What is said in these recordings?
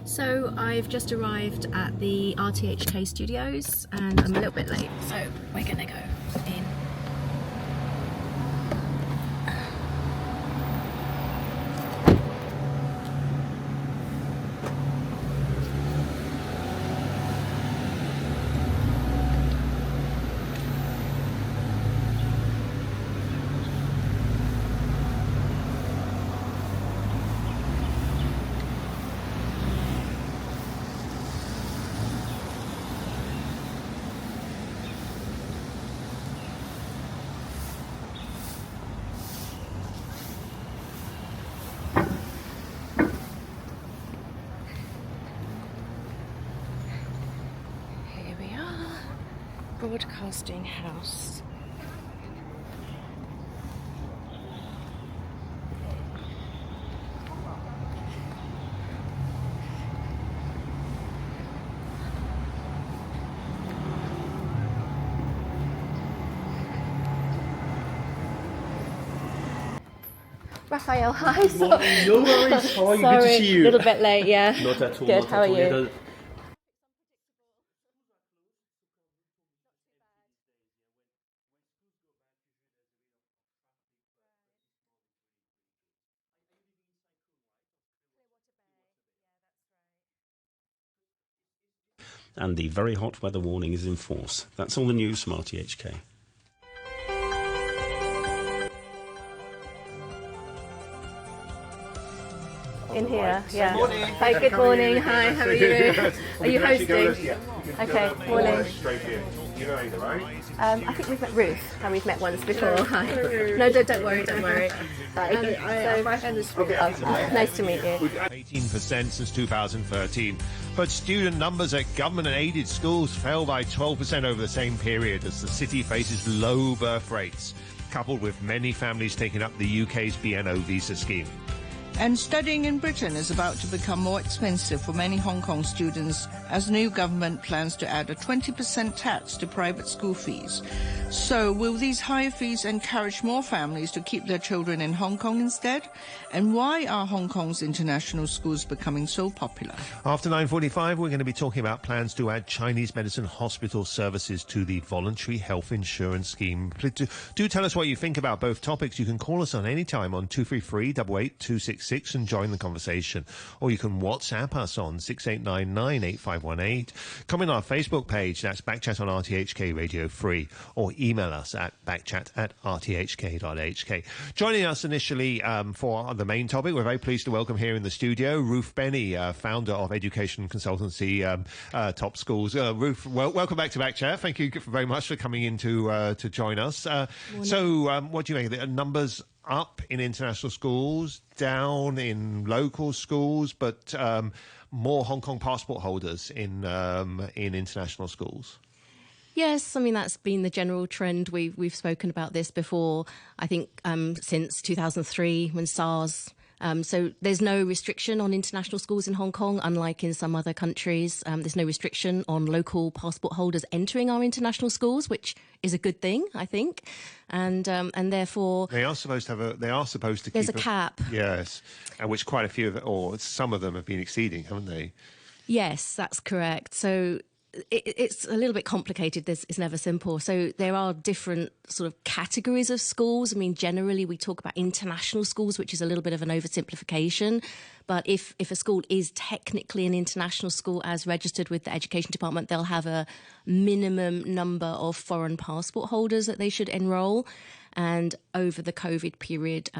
So I've just arrived at the RTHK studios and I'm a little bit late, so we're gonna go in. Broadcasting House. Raphael, hi. Good morning. No worries. How are you? Sorry, Good to see you. A little bit late, yeah. Not at all. Good, not how at are all. you? And the very hot weather warning is in force. That's all the news from RTHK. In here, yeah. Good morning. Hi, good morning. Hi, how are you? Are you hosting? Yeah. Okay, morning. Straight in. You know either, right? I think we've met Ruth, and we've met once before. Hi. No, don't worry, don't worry. Nice to meet you. 18% since 2013. But student numbers at government and aided schools fell by 12% over the same period as the city faces low birth rates, coupled with many families taking up the UK's BNO visa scheme. And studying in Britain is about to become more expensive for many Hong Kong students as the new government plans to add a 20% tax to private school fees. So will these higher fees encourage more families to keep their children in Hong Kong instead? And why are Hong Kong's international schools becoming so popular? After 9:45, we're going to be talking about plans to add Chinese medicine hospital services to the voluntary health insurance scheme. Do tell us what you think about both topics. You can call us on any time on 233 88266 and join the conversation. Or you can WhatsApp us on 6899 8518. Comment on our Facebook page, that's Backchat on RTHK Radio Free. Or email us at backchat@rthk.hk. Joining us initially for the main topic, we're very pleased to welcome here in the studio Ruth Benny, founder of education consultancy Top Schools. Ruth, welcome back to Backchat. Thank you very much for coming in to join us. So what do you make of the numbers? Up in international schools, down in local schools, but more Hong Kong passport holders in international schools? Yes, I mean, that's been the general trend. We've spoken about this before, I think, since 2003 when SARS. So there's no restriction on international schools in Hong Kong, unlike in some other countries. There's no restriction on local passport holders entering our international schools, which is a good thing, I think. And therefore They are supposed to keep there's a cap. Yes, and which quite a few or some of them have been exceeding, haven't they? Yes, that's correct. So it's a little bit complicated. It's never simple. So there are different sort of categories of schools. I mean, generally we talk about international schools, which is a little bit of an oversimplification. But if a school is technically an international school as registered with the Education Department, they'll have a minimum number of foreign passport holders that they should enrol. And over the COVID period,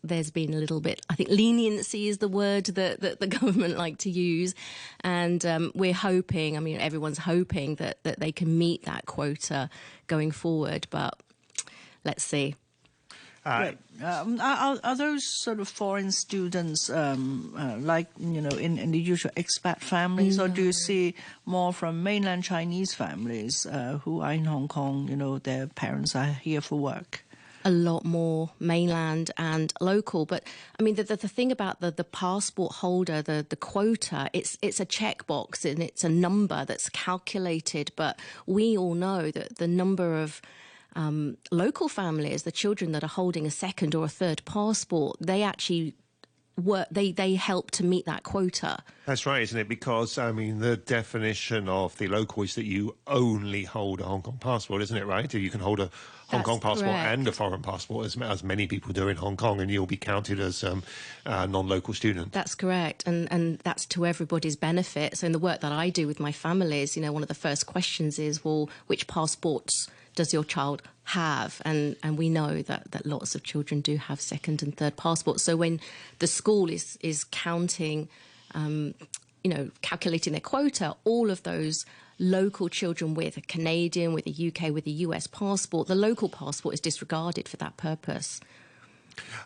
there's been a little bit, I think leniency is the word that the government like to use. And we're hoping, I mean, everyone's hoping that they can meet that quota going forward. But let's see. Right. Are those sort of foreign students like, in the usual expat families, or do you see more from mainland Chinese families who are in Hong Kong, their parents are here for work? A lot more mainland and local. But I mean, the thing about the passport holder, the quota, it's a checkbox and it's a number that's calculated. But we all know that the number of local families, the children that are holding a second or a third passport, they actually they help to meet that quota. That's right, isn't it? Because, I mean, the definition of the local is that you only hold a Hong Kong passport, isn't it, right? You can hold a Hong Kong passport and a foreign passport, as many people do in Hong Kong, and you'll be counted as a non-local student. That's correct, and that's to everybody's benefit. So in the work that I do with my families, one of the first questions is, well, which passports does your child have? And we know that lots of children do have second and third passports. So when the school is counting, calculating their quota, all of those local children with a Canadian, with a UK, with a US passport, the local passport is disregarded for that purpose.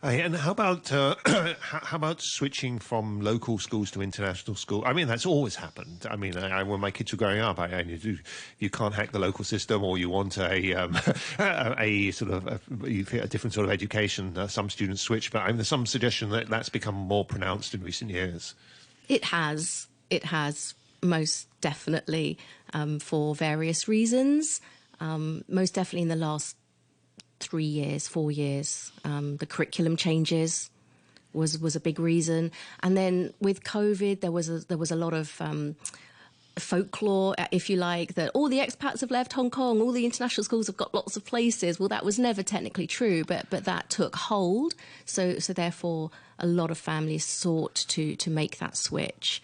And how about switching from local schools to international school? I mean, that's always happened. I mean, when my kids were growing up, you can't hack the local system, or you want a sort of a different sort of education. Some students switch, but there's some suggestion that that's become more pronounced in recent years. It has most definitely, for various reasons. Most definitely in the last 3 years, 4 years, the curriculum changes was a big reason. And then with COVID, there was a lot of folklore, if you like, that all the expats have left Hong Kong, all the international schools have got lots of places. Well, that was never technically true, but that took hold. So therefore, a lot of families sought to make that switch.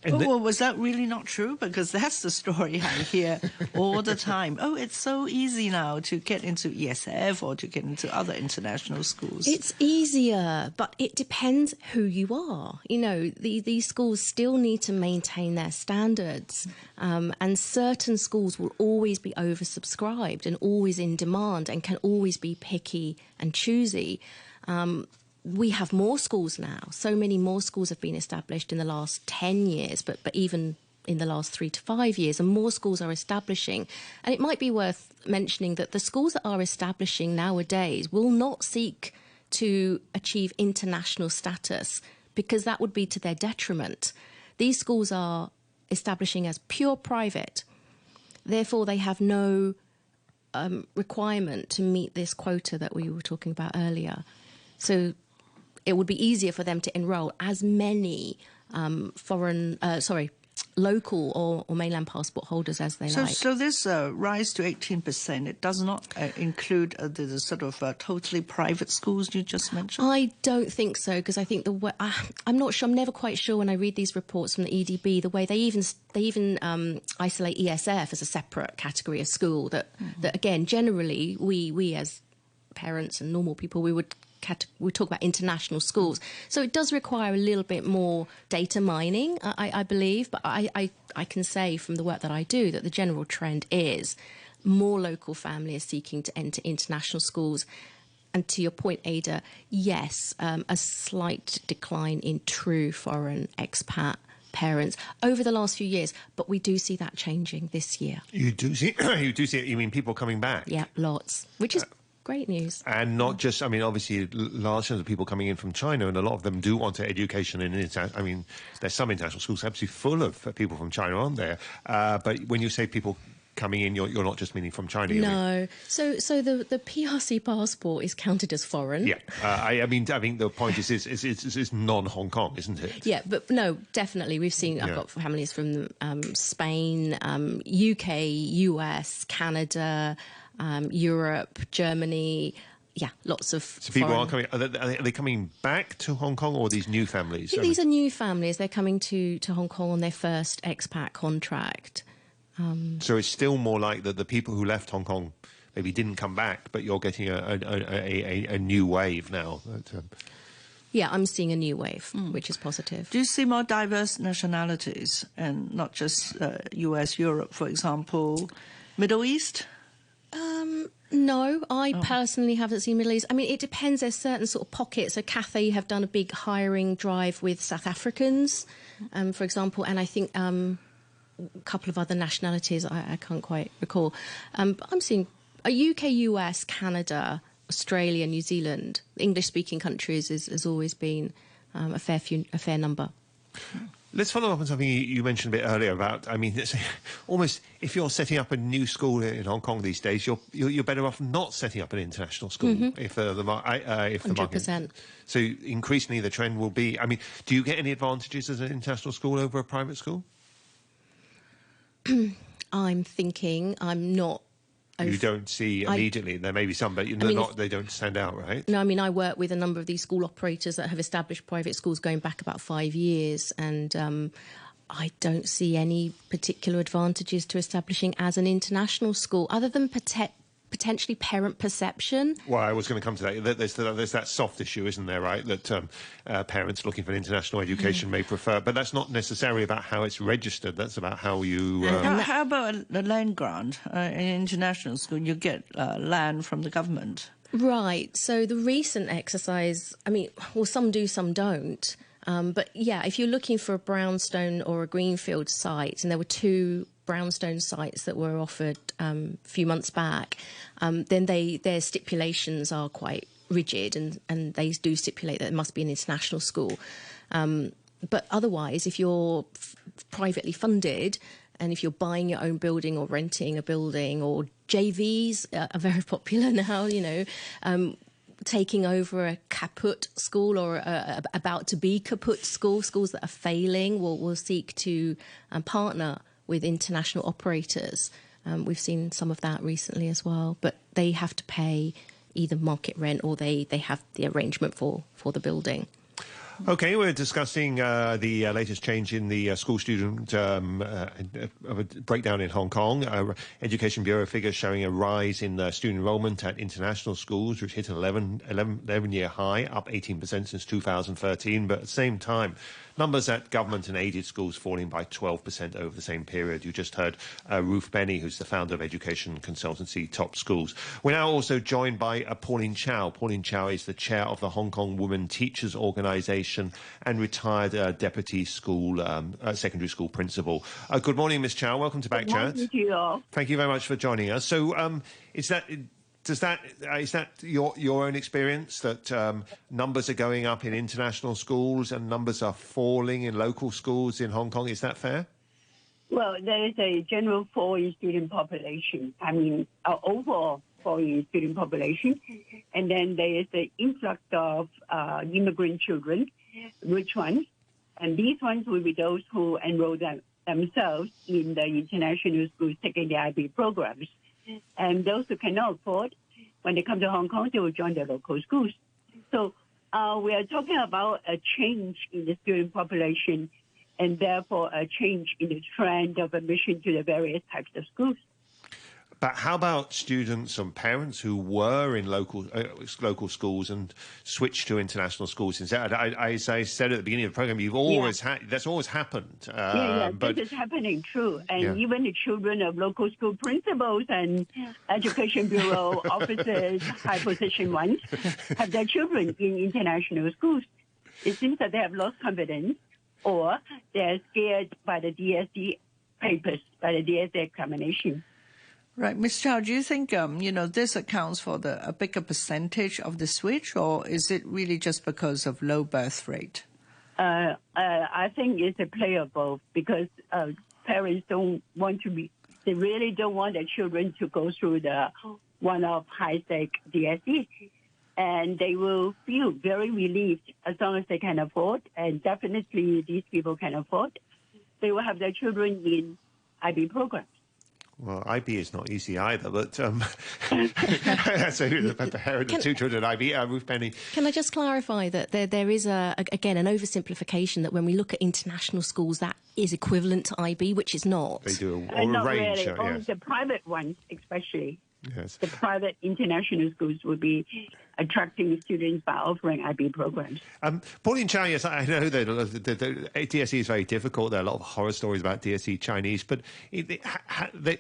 Well, was that really not true? Because that's the story I hear all the time. Oh, it's so easy now to get into ESF or to get into other international schools. It's easier, but it depends who you are. These schools still need to maintain their standards, and certain schools will always be oversubscribed and always in demand and can always be picky and choosy. We have more schools now. So many more schools have been established in the last 10 years, but even in the last 3 to 5 years, and more schools are establishing. And it might be worth mentioning that the schools that are establishing nowadays will not seek to achieve international status, because that would be to their detriment. These schools are establishing as pure private. Therefore, they have no requirement to meet this quota that we were talking about earlier. So it would be easier for them to enroll as many local or mainland passport holders as they like. So this rise to 18%, it does not include the sort of totally private schools you just mentioned? I don't think so, because I think I'm not sure. I'm never quite sure when I read these reports from the EDB, the way they even isolate ESF as a separate category of school. That again, generally we as parents and normal people, we talk about international schools. So it does require a little bit more data mining, I believe. But I can say from the work that I do that the general trend is more local families seeking to enter international schools. And to your point, Ada, yes, a slight decline in true foreign expat parents over the last few years, but we do see that changing this year. You do see it. You mean people coming back? Yeah, lots, which is great news. And not just, obviously, large numbers of people coming in from China, and a lot of them do want education in there's some international schools absolutely full of people from China, aren't there? But when you say people coming in, you're not just meaning from China. No. So the PRC passport is counted as foreign. Yeah. I think the point is it's non-Hong Kong, isn't it? Yeah, but no, definitely. We've seen, I've got families from Spain, UK, US, Canada, Europe, Germany, lots of. So people are coming. Are they coming back to Hong Kong, or are these new families? These are new families. They're coming to Hong Kong on their first expat contract. So it's still more like that. The people who left Hong Kong maybe didn't come back, but you're getting a new wave now. Yeah, I'm seeing a new wave, which is positive. Do you see more diverse nationalities, and not just US, Europe, for example, Middle East? No, I personally haven't seen Middle East. It depends. There's certain sort of pockets. So Cathay have done a big hiring drive with South Africans, for example, and I think a couple of other nationalities I can't quite recall. But I'm seeing a UK, US, Canada, Australia, New Zealand. English-speaking countries has always been a fair number. Let's follow up on something you mentioned a bit earlier about, I mean, it's almost if you're setting up a new school in Hong Kong these days, you're better off not setting up an international school if the market. 100%. So increasingly the trend will be, I mean, do you get any advantages as an international school over a private school? I'm thinking I'm not. You don't see immediately. There may be some, but they don't stand out, right? No, I mean, I work with a number of these school operators that have established private schools going back about 5 years, and I don't see any particular advantages to establishing as an international school, other than potentially parent perception. Well, I was going to come to that. There's that soft issue, isn't there, right? That parents looking for an international education may prefer, but that's not necessarily about how it's registered. That's about how you... How about the land grant? In international school, you get land from the government. Right. So the recent exercise, I mean, well, some do, some don't. But yeah, if you're looking for a brownstone or a greenfield site, and there were 2 brownstone sites that were offered a few months back, then their stipulations are quite rigid, and they do stipulate that it must be an international school. But otherwise, if you're privately funded, and if you're buying your own building or renting a building, or JVs are very popular now, taking over a kaput school or about to be kaput schools that are failing will seek to partner with international operators. We've seen some of that recently as well, but they have to pay either market rent or they have the arrangement for the building. Okay, we're discussing the latest change in the school student breakdown in Hong Kong. Education Bureau figures showing a rise in student enrolment at international schools, which hit an 11-year high, up 18% since 2013. But at the same time, numbers at government and aided schools falling by 12% over the same period. You just heard Ruth Benny, who's the founder of education consultancy Top Schools. We're now also joined by Pauline Chow. Pauline Chow is the chair of the Hong Kong Women Teachers Organisation and retired deputy secondary school principal. Good morning, Ms. Chow. Welcome to Back Chat. Thank you all. Thank you very much for joining us. So, is that your own experience that numbers are going up in international schools and numbers are falling in local schools in Hong Kong? Is that fair? Well, there is a general fall in student population. I mean, overall fall in student population. And then there is the influx of immigrant children, rich ones. And these ones will be those who enroll themselves in the international schools taking the IB programs. And those who cannot afford, when they come to Hong Kong, they will join the local schools. So we are talking about a change in the student population and therefore a change in the trend of admission to the various types of schools. But how about students and parents who were in local schools and switched to international schools instead? As I said at the beginning of the program, you've always that's always happened. But this is happening, true. And even the children of local school principals and Education Bureau officers, high position ones, have their children in international schools. It seems that they have lost confidence, or they're scared by the DSE papers, by the DSE examination. Right. Ms. Chow, do you think, this accounts for a bigger percentage of the switch, or is it really just because of low birth rate? I think it's a play of both, because parents they really don't want their children to go through the one-off high-stake DSE. And they will feel very relieved as long as they can afford, and definitely these people can afford. They will have their children in IB programs. Well, IB is not easy either, but so the parent of 2 children at IB, Ruth Benny. Can I just clarify that there is, again, an oversimplification that when we look at international schools, that is equivalent to IB, which is not. They do a not range. Really. Only the private ones, especially. Yes. The private international schools will be attracting students by offering IB programs. Pauline Chow, yes, I know that the DSE is very difficult. There are a lot of horror stories about DSE Chinese, but the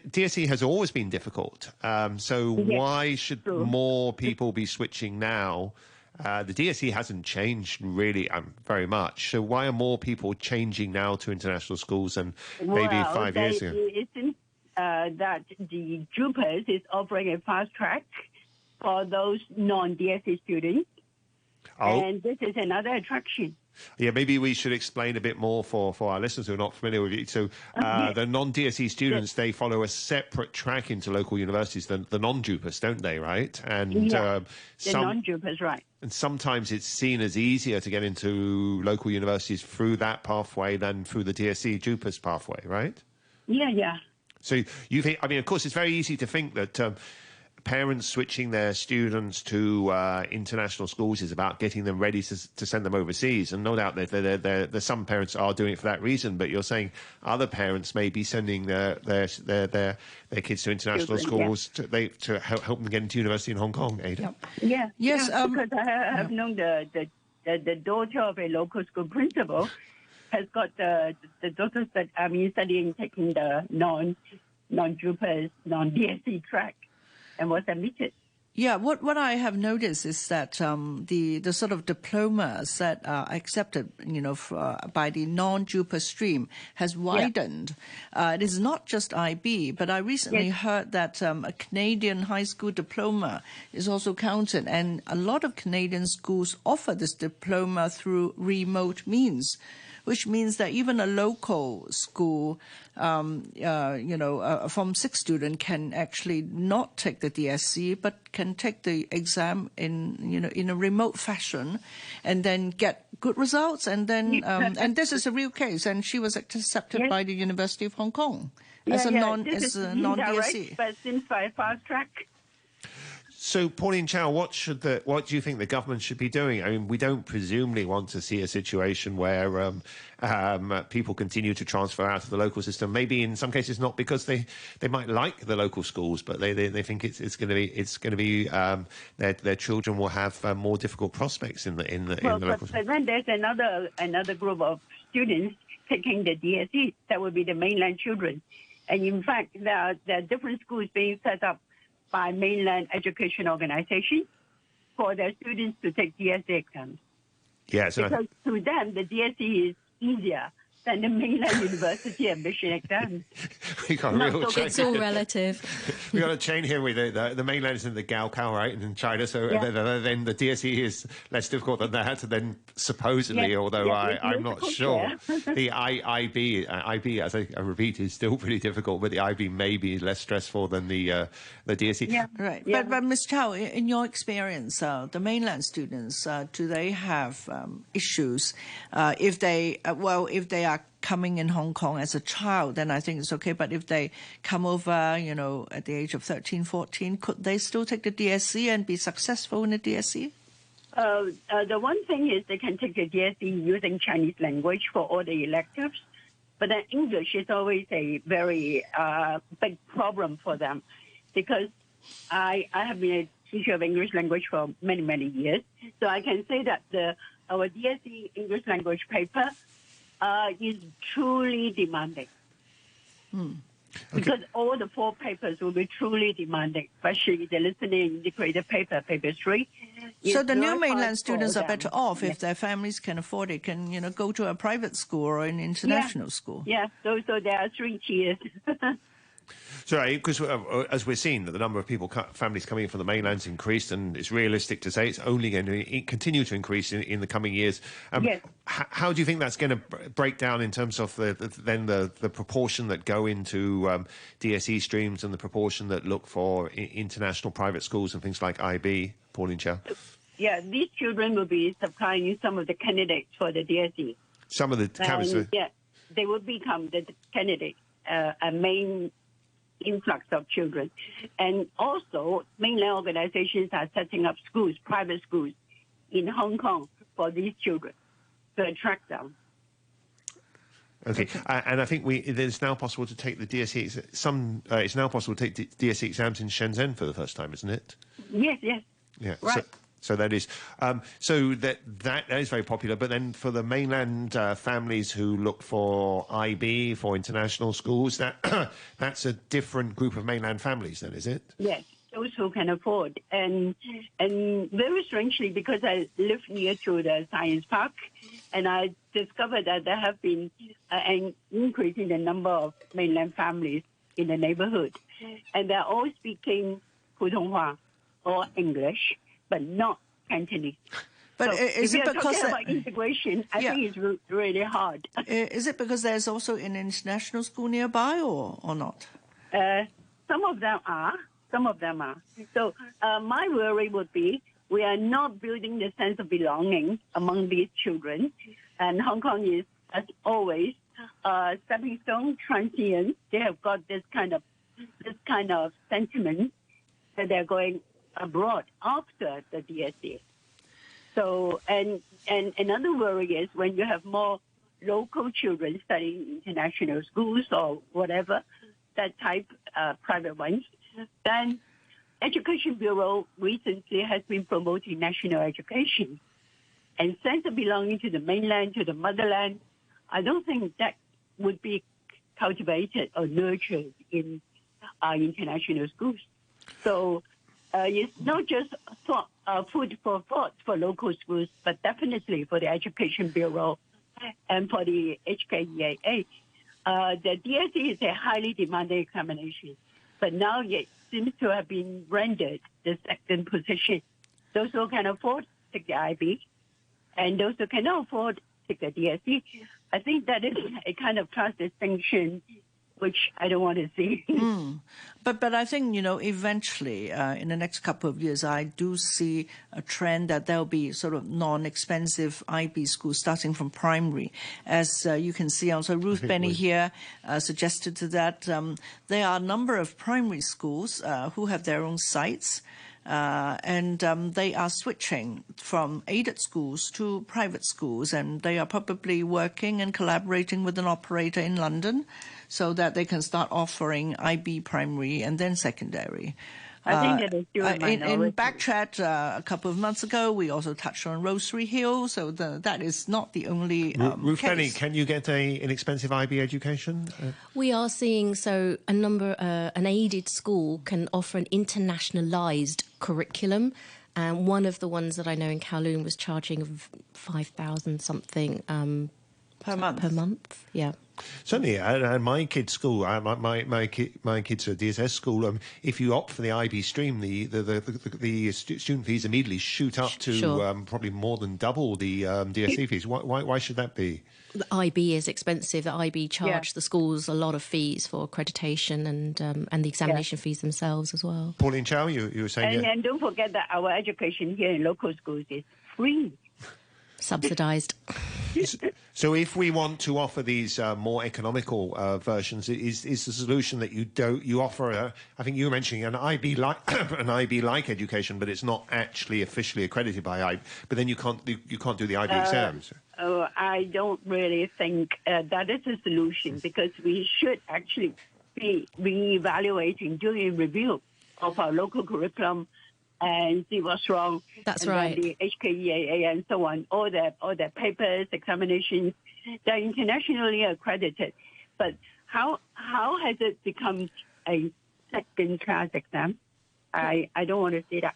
DSE has always been difficult. Why should more people be switching now? The DSE hasn't changed really very much. So why are more people changing now to international schools than maybe 5 years ago? It seems that the JUPAS is offering a fast track for those non-DSE students. And this is another attraction. Yeah, maybe we should explain a bit more for our listeners who are not familiar with it. So the non-DSE students, they follow a separate track into local universities than the non-JUPAS, don't they, right? And the non-JUPAS, right. And sometimes it's seen as easier to get into local universities through that pathway than through the DSE JUPAS pathway, right? Yeah. So you think, I mean, of course, it's very easy to think that parents switching their students to international schools is about getting them ready to send them overseas. And no doubt there's some parents are doing it for that reason, but you're saying other parents may be sending their kids to international schools to help them get into university in Hong Kong, Ada? Yes, because I have known the daughter of a local school principal has got the daughters that studying, taking the non-JUPAS, non-DSE track, and was admitted. Yeah, what I have noticed is that the sort of diplomas that are accepted, by the non-JUPAS stream has widened. It is not just IB, but I recently heard that a Canadian high school diploma is also counted, and a lot of Canadian schools offer this diploma through remote means, which means that even a local school, a Form 6 student can actually not take the DSE, but can take the exam in a remote fashion, and then get good results. And then, and this is a real case. And she was accepted by the University of Hong Kong as a non-DSE. But since by fast track. So, Pauline Chow, what do you think the government should be doing? I mean, we don't presumably want to see a situation where people continue to transfer out of the local system. Maybe in some cases not because they might like the local schools, but they think it's going to be their children will have more difficult prospects in the local. But then there's another group of students taking the DSE. That would be the mainland children, and in fact there are different schools being set up by mainland education organizations for their students to take DSE exams. Yeah, so because to them, the DSE is easier than the mainland university admission exams. It's all relative. We got a chain here with the mainland is in the Gaokao, right, in China. So then the DSE is less difficult than that. And then supposedly, although I'm not sure, the IB, as I repeat, is still pretty difficult. But the IB may be less stressful than the DSE. Yeah, right. Yeah. But Ms. Chow, in your experience, the mainland students, do they have issues if they are coming in Hong Kong as a child, then I think it's okay. But if they come over, at the age of 13, 14, could they still take the DSE and be successful in the DSE? The one thing is they can take the DSE using Chinese language for all the electives, but then English is always a very big problem for them, because I have been a teacher of English language for many, many years. So I can say that our DSE English language paper is truly demanding. Because all the 4 papers will be truly demanding, especially the listening integrated paper 3. So the new mainland students are better off if their families can afford it, can go to a private school or an international school. Yeah, so there are 3 tiers. So, because as we're seeing that the number of families coming in from the mainland's increased, and it's realistic to say it's only going to continue to increase in the coming years. Yes. How do you think that's going to break down in terms of the proportion that go into DSE streams and the proportion that look for international private schools and things like IB, Pauline Chow? Yeah, these children will be supplying some of the candidates for the DSE. Some of the candidates. Yeah, they will become the candidate, a main influx of children. And also, mainland organizations are setting up schools, private schools, in Hong Kong for these children to attract them. Okay, and I think it's now possible to take the DSE. It's now possible to take the DSE exams in Shenzhen for the first time, isn't it? Yes. Yeah. Right. So that is, so that is very popular. But then for the mainland families who look for IB, for international schools, that's a different group of mainland families, then, is it? Yes, those who can afford. And very strangely, because I live near to the science park, and I discovered that there have been an increase in the number of mainland families in the neighborhood, and they're all speaking Putonghua or English, but not Cantonese. But so is if it you're because talking about integration, I think it's really hard. Is it because there's also an international school nearby, or not? Some of them are. Some of them are. So my worry would be we are not building the sense of belonging among these children. And Hong Kong is, as always, stepping stone, transient. They have got this kind of sentiment that they're going abroad after the DSE. So, and another worry is when you have more local children studying international schools or whatever, that type, private ones, then Education Bureau recently has been promoting national education and sense of belonging to the mainland, to the motherland. I don't think that would be cultivated or nurtured in international schools. So it's not just food for thought for local schools, but definitely for the Education Bureau and for the HKEAA. The DSE is a highly demanding examination, but now it seems to have been rendered the second position. Those who can afford take the IB, and those who cannot afford take the DSE. I think that is a kind of class distinction which I don't want to see. But I think, eventually, in the next couple of years, I do see a trend that there'll be sort of non-expensive IB schools starting from primary. As you can see, also Ruth Benny here suggested that there are a number of primary schools who have their own sites, and they are switching from aided schools to private schools, and they are probably working and collaborating with an operator in London so that they can start offering IB primary and then secondary. I think that is still a minority. In Backchat a couple of months ago, we also touched on Rosary Hill, so that is not the only Ruth case. Benny, can you get an inexpensive IB education? We are seeing an aided school can offer an internationalised curriculum. And one of the ones that I know in Kowloon was charging 5,000 something per month. Per month, yeah. Certainly, at my kids' school, my kids at DSS school, if you opt for the IB stream, the student fees immediately shoot up to probably more than double the DSE fees. Why should that be? The IB is expensive. The IB charge the schools a lot of fees for accreditation and the examination fees themselves as well. Pauline Chow, you were saying... And don't forget that our education here in local schools is free. Subsidised. So if we want to offer these more economical versions, is the solution that you offer? I think you were mentioning an IB like education, but it's not actually officially accredited by IB. But then you can't do the IB exams. I don't really think that is a solution, because we should actually be re-evaluating, doing a review of our local curriculum and see what's wrong. That's and right. Then the HKEAA and so on, all the papers, examinations, they're internationally accredited. But how has it become a second-class exam? I don't want to say that.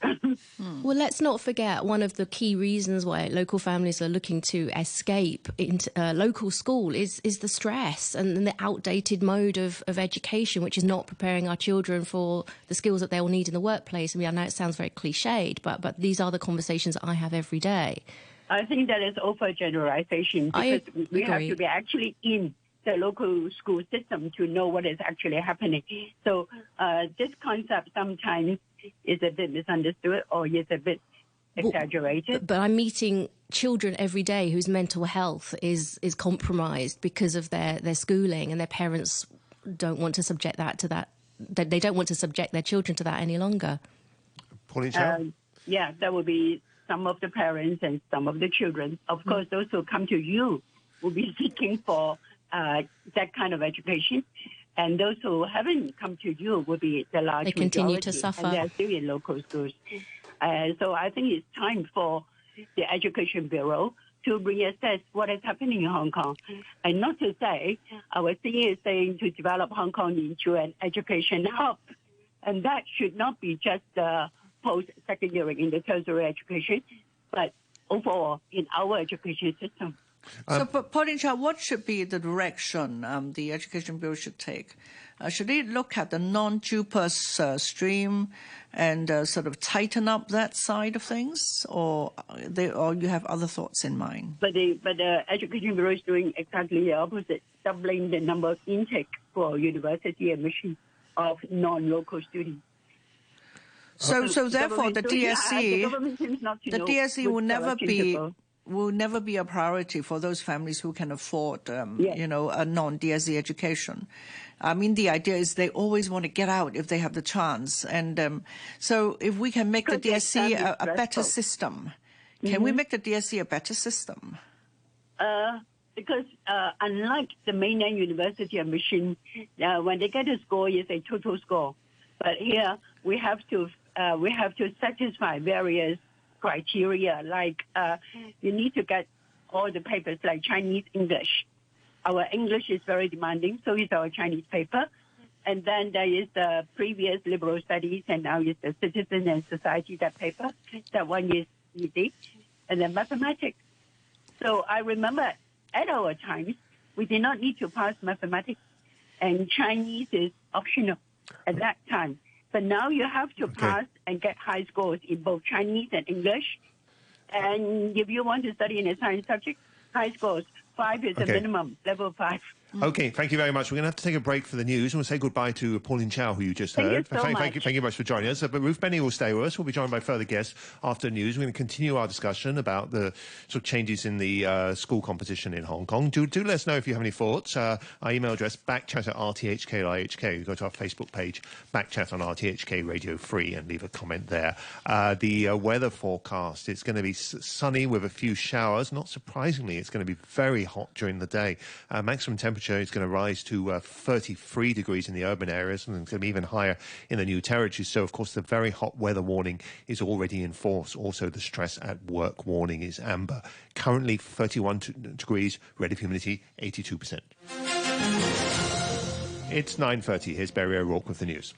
Well, let's not forget one of the key reasons why local families are looking to escape into local school is the stress and the outdated mode of education, which is not preparing our children for the skills that they will need in the workplace. I mean, I know it sounds very cliched, but these are the conversations that I have every day. I think that is overgeneralization, because we have to be actually in the local school system to know what is actually happening. So this concept sometimes is a bit misunderstood or is a bit exaggerated. But I'm meeting children every day whose mental health is compromised because of their schooling, and their parents don't want to subject they don't want to subject their children to that any longer. Pauline Chow? Yeah, that would be some of the parents and some of the children. Of course, those who come to you will be seeking for that kind of education, and those who haven't come to you will be the large majority. They continue to suffer. And they're still in local schools. So I think it's time for the Education Bureau to reassess what is happening in Hong Kong, and not to say our CEO is saying to develop Hong Kong into an education hub, and that should not be just post-secondary in the tertiary education, but overall in our education system. So, Pauline Chow, what should be the direction the Education Bureau should take? should they look at the non-JUPAS stream and sort of tighten up that side of things, or you have other thoughts in mind? But the Education Bureau is doing exactly the opposite, doubling the number of intake for university admission of non-local students. So therefore, the DSE will never be a priority for those families who can afford, a non-DSE education. I mean, the idea is they always want to get out if they have the chance. And so if we can make the DSE a better system, can we make the DSE a better system? Because unlike the mainland university admission, when they get a score, it's a total score. But here we have to satisfy various criteria, like you need to get all the papers like Chinese, English. Our English is very demanding, so is our Chinese paper. And then there is the previous liberal studies, and now is the citizen and society, that paper. That one is easy. And then mathematics. So I remember at our times, we did not need to pass mathematics, and Chinese is optional at that time. But now you have to pass and get high scores in both Chinese and English. And if you want to study in a science subject, high scores. 5 is the minimum, level 5. Okay, thank you very much. We're going to have to take a break for the news, and we'll say goodbye to Pauline Chow, who you just heard. Thank you very much for joining us. But Ruth Benny will stay with us. We'll be joined by further guests after news. We're going to continue our discussion about the sort of changes in the school composition in Hong Kong. Do let us know if you have any thoughts. Our email address, backchat@rthk.hk. Go to our Facebook page, Backchat on RTHK Radio Free, and leave a comment there. The weather forecast, it's going to be sunny with a few showers. Not surprisingly, it's going to be very hot during the day. Maximum temperature is going to rise to 33 degrees in the urban areas, and it's going to be even higher in the new territories. So, of course, the very hot weather warning is already in force. Also, the stress at work warning is amber. Currently 31 degrees, relative humidity 82%. It's 9:30. Here's Barry O'Rourke with the news.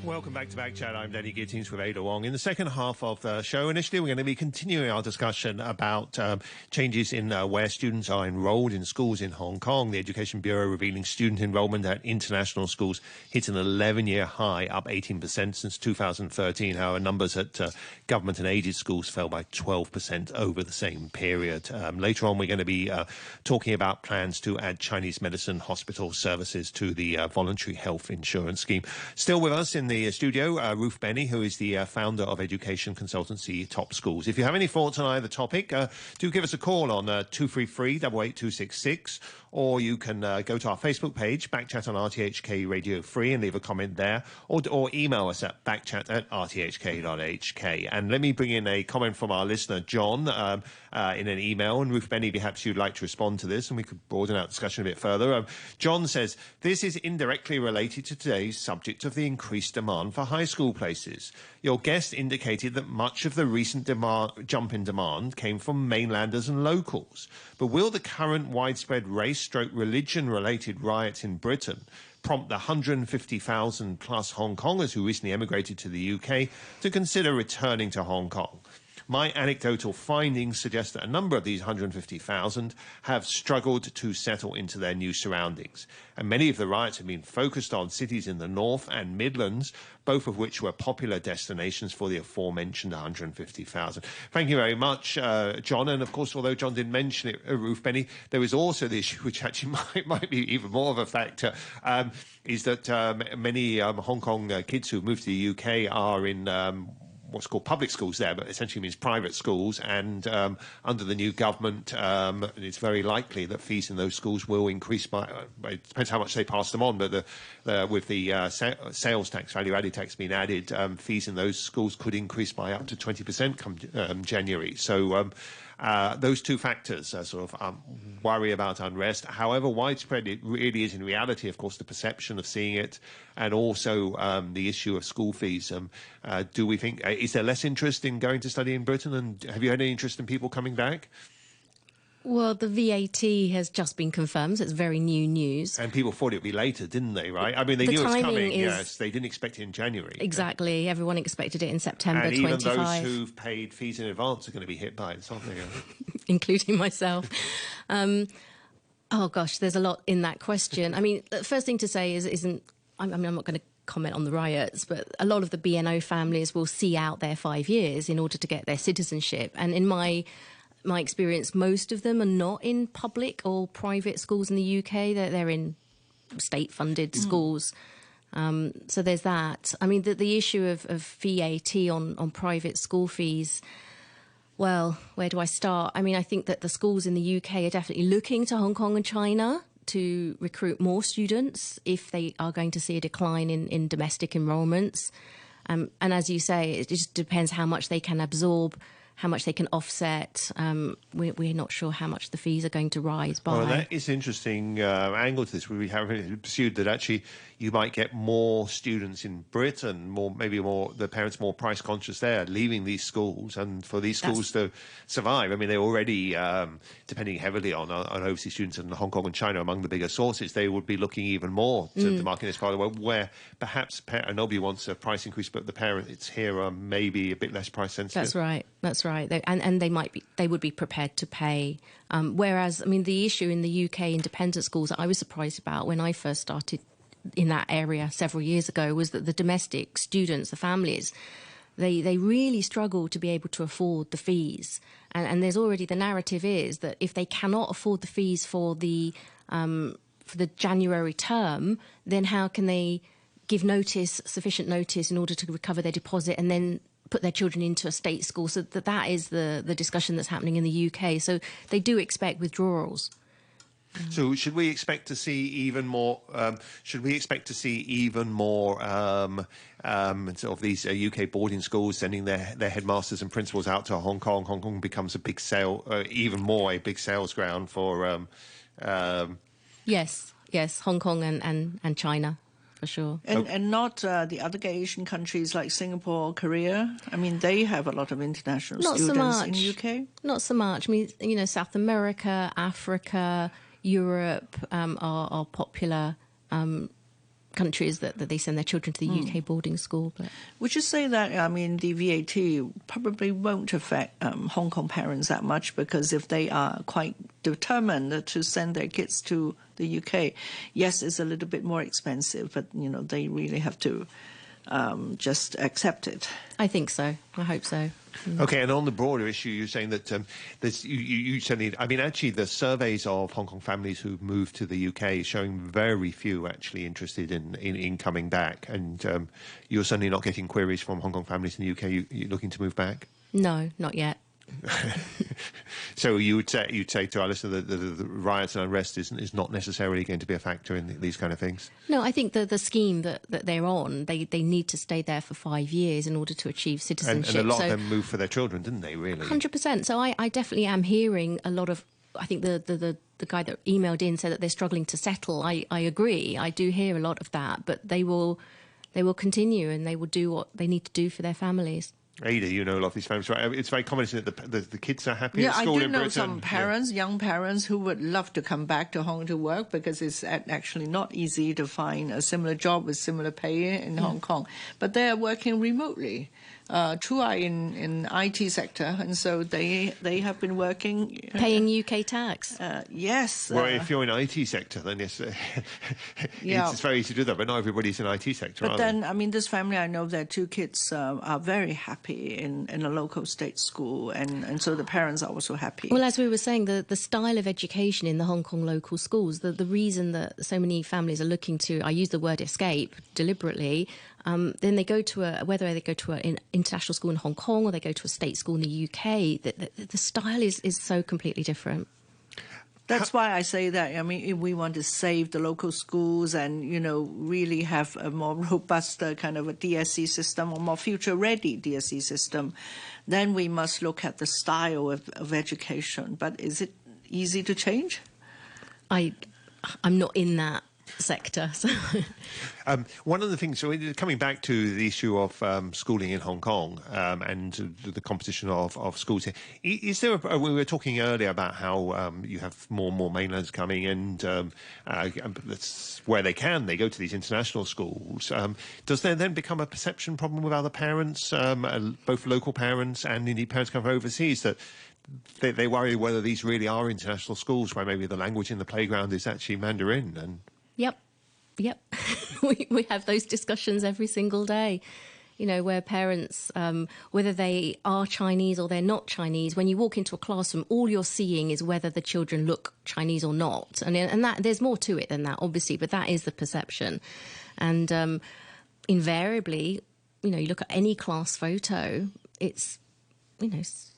Welcome back to Back Chat. I'm Danny Gittins with Ada Wong. In the second half of the show, initially, we're going to be continuing our discussion about changes in where students are enrolled in schools in Hong Kong. The Education Bureau revealing student enrollment at international schools hit an 11-year high, up 18% since 2013. However, numbers at government and aided schools fell by 12% over the same period. Later on, we're going to be talking about plans to add Chinese medicine hospital services to the voluntary health insurance scheme. Still with us in the studio, Ruth Benny, who is the founder of education consultancy Top Schools. If you have any thoughts on either topic, do give us a call on 233-88266, or you can go to our Facebook page, Backchat on RTHK Radio Free, and leave a comment there, or email us at backchat@rthk.hk. And let me bring in a comment from our listener, John, in an email, and Ruth Benny, perhaps you'd like to respond to this, and we could broaden out discussion a bit further. John says, this is indirectly related to today's subject of the increased demand for high school places. Your guest indicated that much of the recent jump in demand came from mainlanders and locals. But will the current widespread race/religion-related riots in Britain prompt the 150,000 plus Hong Kongers who recently emigrated to the UK to consider returning to Hong Kong? My anecdotal findings suggest that a number of these 150,000 have struggled to settle into their new surroundings. And many of the riots have been focused on cities in the north and Midlands, both of which were popular destinations for the aforementioned 150,000. Thank you very much, John. And, of course, although John didn't mention it, Ruth Benny, there is also the issue, which actually might be even more of a factor, is that many Hong Kong kids who moved to the UK are in what's called public schools there, but essentially means private schools. And under the new government, it's very likely that fees in those schools will increase by, it depends how much they pass them on, but with the sales tax, value-added tax being added, fees in those schools could increase by up to 20% come January. So those two factors sort of worry about unrest. However widespread it really is in reality, of course, the perception of seeing it, and also the issue of school fees. Do we think, is there less interest in going to study in Britain? And have you had any interest in people coming back? Well, the VAT has just been confirmed, so it's very new news. And people thought it would be later, didn't they, right? I mean, they knew it was coming, yes. They didn't expect it in January. Exactly. Everyone expected it in September 25. And even those who've paid fees in advance are going to be hit by it, aren't they? Including myself. Oh gosh, there's a lot in that question. I mean, the first thing to say I'm not going to comment on the riots, but a lot of the BNO families will see out their 5 years in order to get their citizenship. And in my experience, most of them are not in public or private schools in the UK. They're in state-funded schools. So there's that. I mean, the issue of VAT on private school fees, well, where do I start? I mean, I think that the schools in the UK are definitely looking to Hong Kong and China to recruit more students if they are going to see a decline in domestic enrolments. And as you say, it just depends how much they can absorb, how much they can offset. We're not sure how much the fees are going to rise by. Well, that is an interesting angle to this. We have pursued that actually you might get more students in Britain, maybe the parents more price conscious there, leaving these schools, and for these schools to survive. I mean, they're already depending heavily on overseas students in Hong Kong and China among the bigger sources. They would be looking even more to the market in this part of the world, where perhaps nobody wants a price increase, but the parents here are maybe a bit less price sensitive. That's right. And they would be prepared to pay. Whereas, I mean, the issue in the UK independent schools that I was surprised about when I first started in that area several years ago was that the domestic students, the families, they really struggle to be able to afford the fees. And there's already the narrative is that if they cannot afford the fees for the January term, then how can they give sufficient notice in order to recover their deposit and then put their children into a state school? So that is the discussion that's happening in the UK. So they do expect withdrawals. So should we expect to see even more? Sort of these UK boarding schools sending their headmasters and principals out to Hong Kong? Hong Kong becomes a big big sales ground for. Yes, Hong Kong and China. For sure. And not the other Asian countries like Singapore, Korea. I mean, they have a lot of international students in the UK. Not so much. I mean, South America, Africa, Europe are popular countries that they send their children to the UK boarding school. But would you say that, I mean, the VAT probably won't affect Hong Kong parents that much, because if they are quite determined to send their kids to the UK, yes, it's a little bit more expensive, but, they really have to just accept it. I think so. I hope so. Okay, and on the broader issue, you're saying that you certainly, I mean, actually, the surveys of Hong Kong families who've moved to the UK is showing very few actually interested in coming back. And you're certainly not getting queries from Hong Kong families in the UK. You're looking to move back? No, not yet. So you'd say to our listener that the riots and unrest is not necessarily going to be a factor in these kind of things? No, I think the scheme that they're on, they need to stay there for 5 years in order to achieve citizenship. And a lot of them moved for their children, didn't they, really? 100%. So I definitely am hearing a lot of, I think the guy that emailed in said that they're struggling to settle. I agree. I do hear a lot of that, but they will continue and they will do what they need to do for their families. Ada, you know a lot of these families, right? It's very common, isn't it? The kids are happy at school in Britain. I do know some parents, young parents, who would love to come back to Hong Kong to work, because it's actually not easy to find a similar job with similar pay in Hong Kong. But they are working remotely. Two are in IT sector, and so they have been working... Paying UK tax. Yes. Well, if you're in IT sector, then yes, it's very easy to do that, but not everybody's in IT sector, But then, I mean, this family, I know their two kids are very happy in a local state school, and so the parents are also happy. Well, as we were saying, the style of education in the Hong Kong local schools, the reason that so many families are looking to, I use the word escape deliberately, then they go to whether they go to an international school in Hong Kong or they go to a state school in the UK, the style is so completely different. That's why I say that. I mean, if we want to save the local schools and, really have a more robust kind of a DSE system, or more future-ready DSE system, then we must look at the style of education. But is it easy to change? I'm not in that sector. So. One of the things, so coming back to the issue of schooling in Hong Kong and the competition of schools here, is there we were talking earlier about how you have more and more mainlanders coming, and that's where they go to these international schools. Does there then become a perception problem with other parents, both local parents and indeed parents coming from overseas, that they worry whether these really are international schools where maybe the language in the playground is actually Mandarin. And Yep. we have those discussions every single day, where parents, whether they are Chinese or they're not Chinese, when you walk into a classroom, all you're seeing is whether the children look Chinese or not. And that there's more to it than that, obviously, but that is the perception. And invariably, you look at any class photo, it's,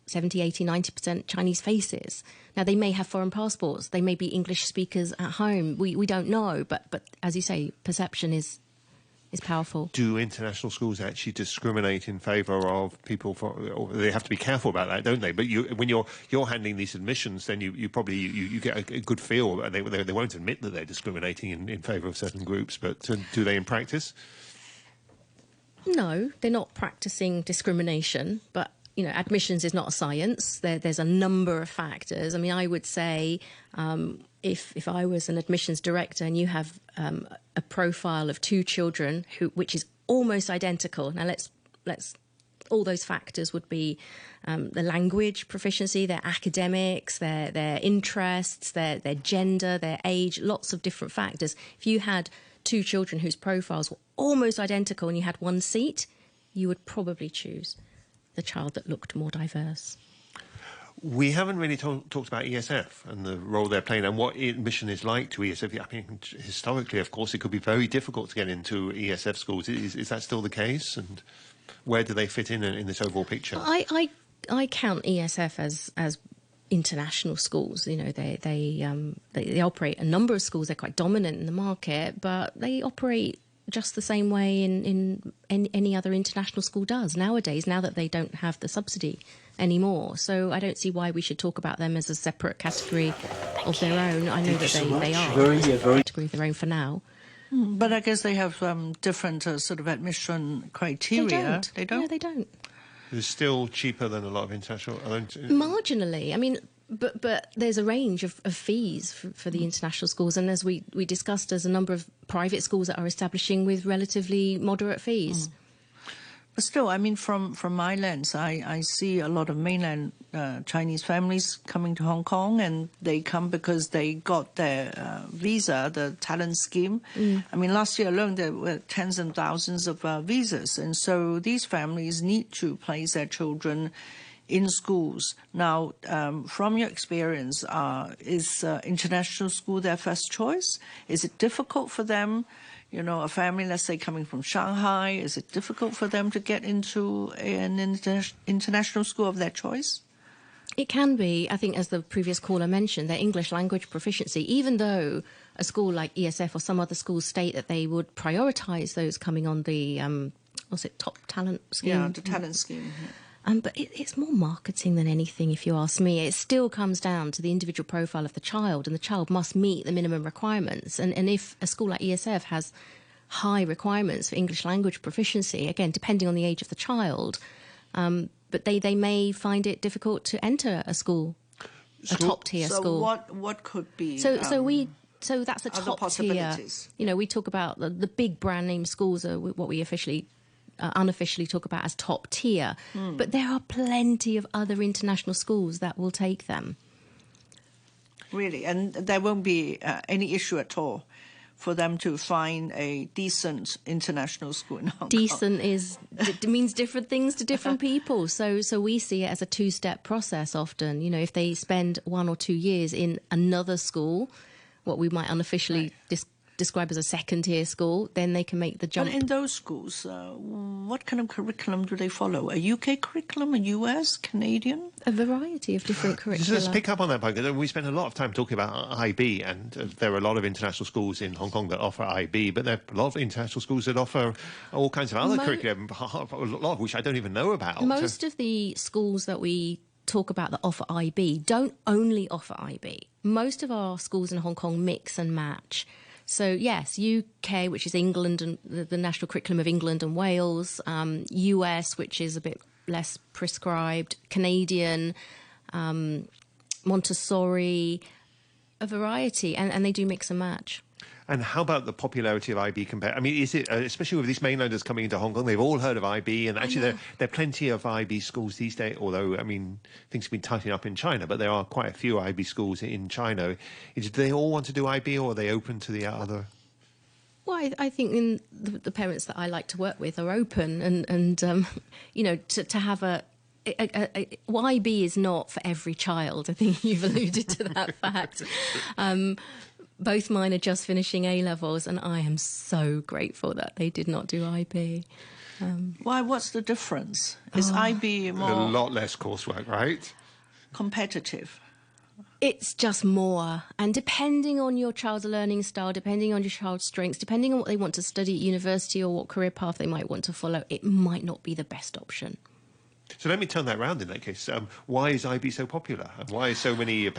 70, 80, 90% Chinese faces. Now, they may have foreign passports. They may be English speakers at home. We don't know. But as you say, perception is powerful. do international schools actually discriminate in favour of people? Or they have to be careful about that, don't they? But when you're handling these admissions, then you probably you get a good feel. They won't admit that they're discriminating in favour of certain groups, but do they in practice? No, they're not practicing discrimination, but admissions is not a science. There's a number of factors. I mean, I would say if I was an admissions director and you have a profile of two children which is almost identical. Now, let's all those factors would be the language proficiency, their academics, their interests, their gender, their age, lots of different factors. If you had two children whose profiles were almost identical and you had one seat, you would probably choose the child that looked more diverse. We haven't really talked about ESF and the role they're playing and what admission is like to ESF. I mean, historically, of course, it could be very difficult to get into ESF schools. Is that still the case? And where do they fit in this overall picture? I count ESF as international schools. They operate a number of schools. They're quite dominant in the market, but they operate just the same way in any other international school does nowadays, now that they don't have the subsidy anymore. So I don't see why we should talk about them as a separate category of their own. I know that they are a category of their own for now. But I guess they have different sort of admission criteria. They don't. No, they don't. It's still cheaper than a lot of international. Marginally. I mean, but there's a range of fees for the international schools, and as we discussed, there's a number of private schools that are establishing with relatively moderate fees. But still, I mean, from my lens, I see a lot of mainland Chinese families coming to Hong Kong, and they come because they got their visa, the talent scheme. I mean, last year alone, there were tens and thousands of visas. And so these families need to place their children in schools. Now, from your experience, is international school their first choice? Is it difficult for them? A family, let's say, coming from Shanghai, is it difficult for them to get into an international school of their choice? It can be. I think, as the previous caller mentioned, their English language proficiency, even though a school like ESF or some other schools state that they would prioritise those coming on the, top talent scheme? Yeah, the talent scheme. Yeah. But it's more marketing than anything, if you ask me. It still comes down to the individual profile of the child, and the child must meet the minimum requirements. And if a school like ESF has high requirements for English language proficiency, again, depending on the age of the child, but they may find it difficult to enter a school, a top-tier school. So what could be? So that's a top tier. We talk about the big brand name schools are what we unofficially talk about as top tier, but there are plenty of other international schools that will take them. Really? And there won't be any issue at all for them to find a decent international school in Hong Kong? Decent means different things to different people. So we see it as a two-step process often. If they spend 1 or 2 years in another school, what we might unofficially describe as a second-tier school, then they can make the jump. But in those schools, what kind of curriculum do they follow? A UK curriculum, a US, Canadian? A variety of different curricula. Just pick up on that point, because we spend a lot of time talking about IB, and there are a lot of international schools in Hong Kong that offer IB, but there are a lot of international schools that offer all kinds of other curriculum, a lot of which I don't even know about. Most of the schools that we talk about that offer IB don't only offer IB. Most of our schools in Hong Kong mix and match. So, yes, UK, which is England and the national curriculum of England and Wales, US, which is a bit less prescribed, Canadian, Montessori, a variety, and they do mix and match. And how about the popularity of IB compared? I mean, is it, especially with these mainlanders coming into Hong Kong, they've all heard of IB, and actually there are plenty of IB schools these days, although, I mean, things have been tightening up in China, but there are quite a few IB schools in China. Do they all want to do IB, or are they open to the other? Well, I think the parents that I like to work with are open, and you know, to have YB is not for every child. I think you've alluded to that fact. Both mine are just finishing A-levels, and I am so grateful that they did not do IB. Why? What's the difference? Is IB A more lot less coursework, right? competitive? It's just more. And depending on your child's learning style, depending on your child's strengths, depending on what they want to study at university or what career path they might want to follow, it might not be the best option. So let me turn that around in that case. Why is IB so popular? And why are so many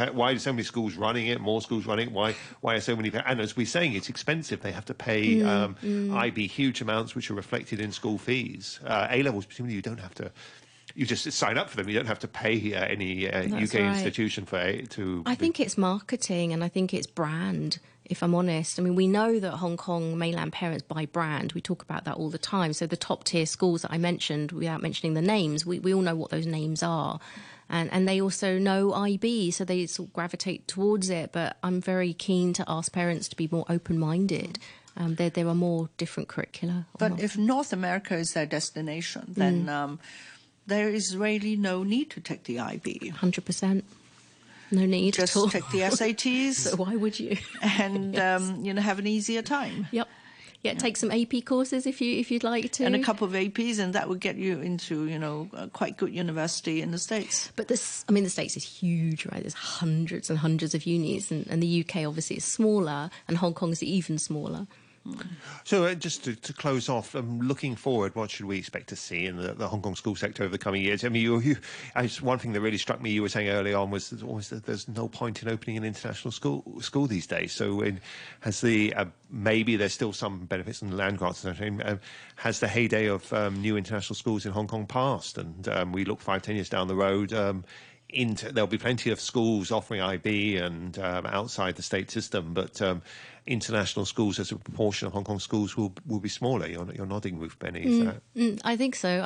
schools running it? More schools running it? Why are so many? And as we're saying, it's expensive. They have to pay IB huge amounts, which are reflected in school fees. A-levels, presumably, you don't have to. You just sign up for them. You don't have to pay any UK institution to. I think it's marketing, and I think it's brand. If I'm honest, I mean, we know that Hong Kong mainland parents buy brand. We talk about that all the time. So the top tier schools that I mentioned, without mentioning the names, we all know what those names are. And they also know IB, so they sort of gravitate towards it. But I'm very keen to ask parents to be more open-minded. There are more different curricula. But if North America is their destination, then there is really no need to take the IB. 100%. No need Just at all. take the SATs. So why would you? And have an easier time. Yep. Yeah, take some AP courses if you'd like to. And a couple of APs, and that would get you into, a quite good university in the States. But the States is huge, right? There's hundreds and hundreds of unis, and the UK obviously is smaller, and Hong Kong is even smaller. So just to close off, looking forward, what should we expect to see in the Hong Kong school sector over the coming years? I mean, one thing that really struck me, you were saying early on, was that there's no point in opening an international school these days. So has maybe there's still some benefits in the land grants, has the heyday of new international schools in Hong Kong passed? And we look 5-10 years down the road, there'll be plenty of schools offering IB and outside the state system, but international schools as a proportion of Hong Kong schools will be smaller. You're nodding, Ruth Benny. I think so.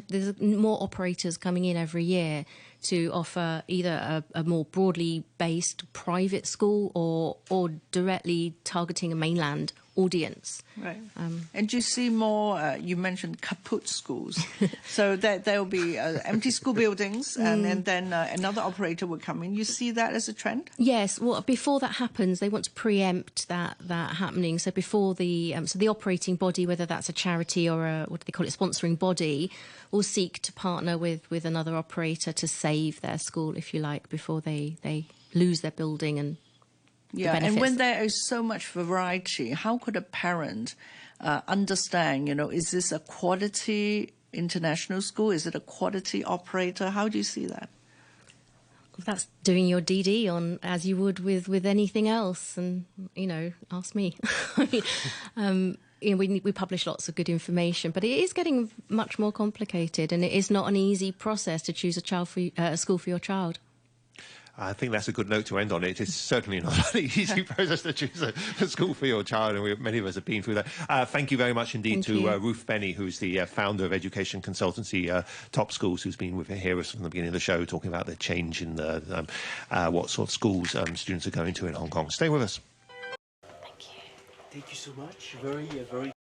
There's more operators coming in every year to offer either a more broadly based private school or directly targeting a mainland audience. Right. And do you see more, you mentioned kaput schools, so that there will be empty school buildings and then another operator will come in. You see that as a trend? Yes. Well, before that happens, they want to preempt that happening. So before the operating body, whether that's a charity or what do they call it, sponsoring body, will seek to partner with another operator to save their school, if you like, before they lose their building and and when there is so much variety, how could a parent understand, is this a quality international school? Is it a quality operator? How do you see that? That's doing your DD on as you would with anything else, and ask me. We publish lots of good information, but it is getting much more complicated, and it is not an easy process to choose a school for your child. I think that's a good note to end on. It is certainly not an easy process to choose a school for your child, and many of us have been through that. Thank you very much indeed to Ruth Benny, who's the founder of education consultancy Top Schools, who's been here from the beginning of the show, talking about the change in what sort of schools students are going to in Hong Kong. Stay with us. Thank you. Thank you so much. Very.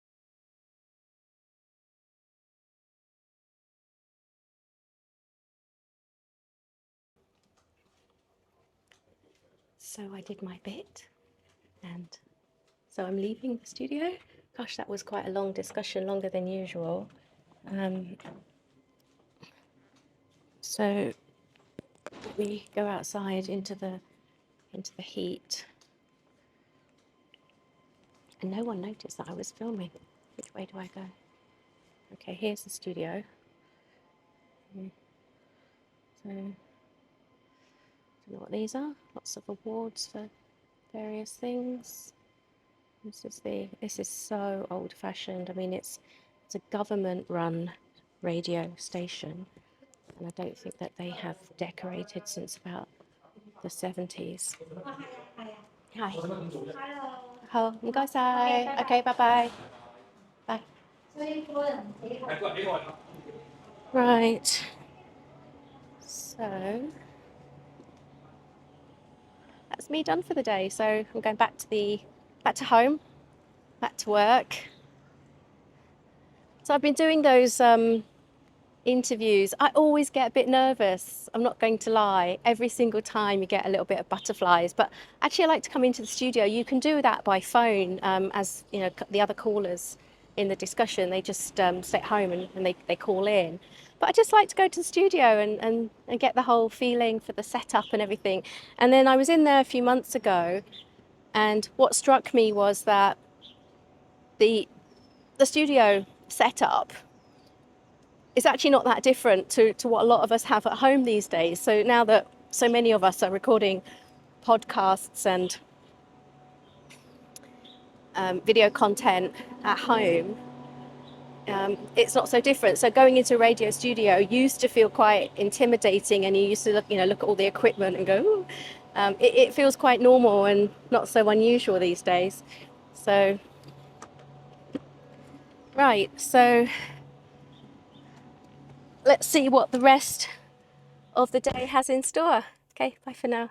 So I did my bit, and so I'm leaving the studio. Gosh, that was quite a long discussion, longer than usual. So we go outside into the heat, and no one noticed that I was filming. Which way do I go? Okay, here's the studio. So don't know what these are. Lots of awards for various things. This is so old-fashioned. I mean, it's a government-run radio station, and I don't think that they have decorated since about the 70s. Hi. Hello. 唔該晒。Okay, bye bye. Bye. Right. So that's me done for the day. So I'm going back to home, back to work. So I've been doing those interviews. I always get a bit nervous. I'm not going to lie. Every single time you get a little bit of butterflies. But actually, I like to come into the studio. You can do that by phone, as you know, the other callers in the discussion. They just stay at home and they call in. But I just like to go to the studio and get the whole feeling for the setup and everything. And then I was in there a few months ago, and what struck me was that the studio setup is actually not that different to what a lot of us have at home these days. So now that so many of us are recording podcasts and video content at home, it's not so different. So going into a radio studio used to feel quite intimidating, and you used to look at all the equipment and go, ooh. It feels quite normal and not so unusual these days. So, right, so let's see what the rest of the day has in store. Okay, bye for now.